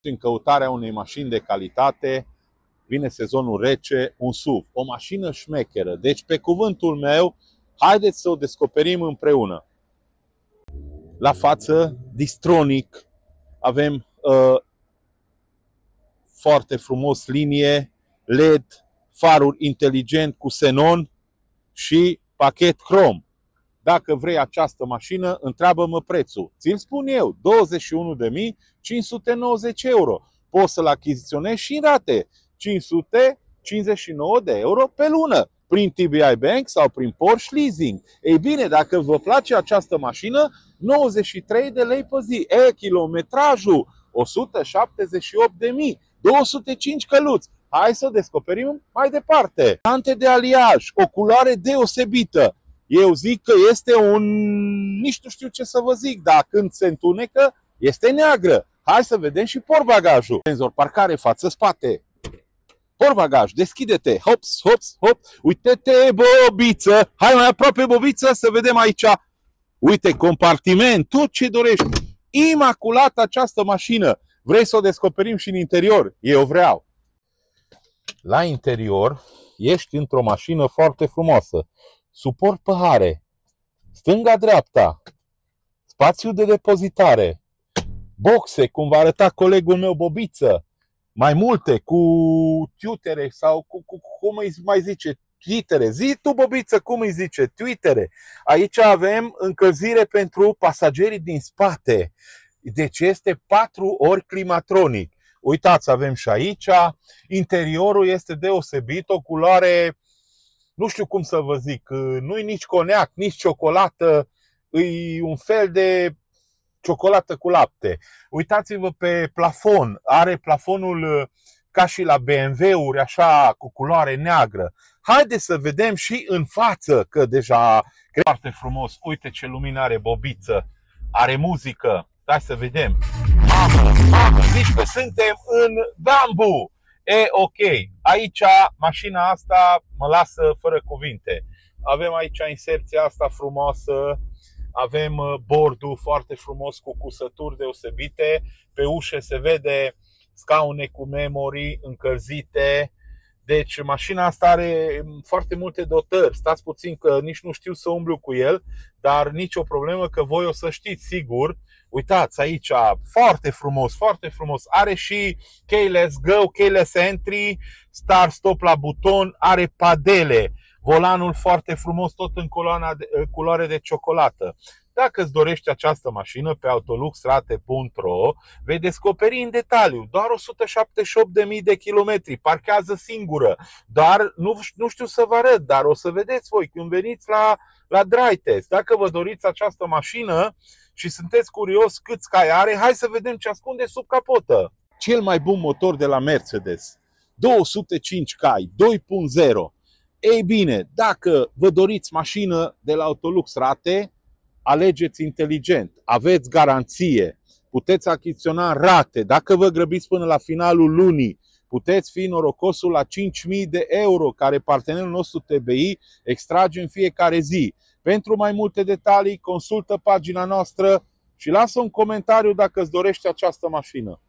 În căutarea unei mașini de calitate, vine sezonul rece, un SUV, o mașină șmecheră. Deci, pe cuvântul meu, haideți să o descoperim împreună. La față, Distronic, avem foarte frumos linie, LED, faruri inteligent cu xenon și pachet crom. Dacă vrei această mașină, întreabă-mă prețul. Ți-l spun eu, 21.590 euro. Poți să-l achiziționezi și în rate, 559 de euro pe lună, prin TBI Bank sau prin Porsche Leasing. Ei bine, dacă vă place această mașină, 93 de lei pe zi. Kilometrajul 178.000, 205 căluți. Hai să o descoperim mai departe. Ante de aliaj, o culoare deosebită. Eu zic că este nici nu știu ce să vă zic, dar când se întunecă, este neagră. Hai să vedem și portbagajul. Senzor parcare față-spate. Portbagaj, deschide-te. Hops, hops, hops. Uite-te, bobiță. Hai mai aproape, bobiță, să vedem aici. Uite, compartiment, tot ce dorești. Imaculată această mașină. Vrei să o descoperim și în interior? Eu vreau. La interior ești într-o mașină foarte frumoasă. Suport pahare, stânga-dreapta, spațiu de depozitare, boxe, cum va arăta colegul meu Bobiță, mai multe, cu tuitere sau cum îi mai zice, tuitere. Zi tu, Bobiță, cum îi zice, tuitere. Aici avem încălzire pentru pasagerii din spate, deci este 4 ori climatronic. Uitați, avem și aici, interiorul este deosebit, o culoare, nu știu cum să vă zic, nu-i nici coniac, nici ciocolată, e un fel de ciocolată cu lapte. Uitați-vă pe plafon, are plafonul ca și la BMW-uri, așa, cu culoare neagră. Haideți să vedem și în față, că deja e foarte frumos. Uite ce lumină are Bobiță, are muzică. Hai să vedem. Mamă, zici că suntem în bambu. Ok, aici mașina asta mă lasă fără cuvinte. Avem aici inserția asta frumoasă, avem bordul foarte frumos cu cusături deosebite, pe ușă se vede scaune cu memory încălzite. Deci mașina asta are foarte multe dotări. Stați puțin că nici nu știu să umblu cu el, dar nicio problemă că voi o să știți sigur. Uitați aici, foarte frumos, foarte frumos. Are și keyless go, keyless entry, start stop la buton, are padele. Volanul foarte frumos, tot în culoare de ciocolată. Dacă îți dorești această mașină, pe autoluxrate.ro vei descoperi în detaliu. Doar 178.000 de kilometri, parchează singură. Dar nu știu să vă arăt, dar o să vedeți voi când veniți la dry test. Dacă vă doriți această mașină și sunteți curios câți cai are, hai să vedem ce ascunde sub capotă. Cel mai bun motor de la Mercedes, 205 cai, 2.0. Ei bine, dacă vă doriți mașină de la Autolux Rate, alegeți inteligent, aveți garanție, puteți achiziționa rate. Dacă vă grăbiți până la finalul lunii, puteți fi norocosul la 5.000 de euro, care partenerul nostru TBI extrage în fiecare zi. Pentru mai multe detalii, consultă pagina noastră și lasă un comentariu dacă îți dorești această mașină.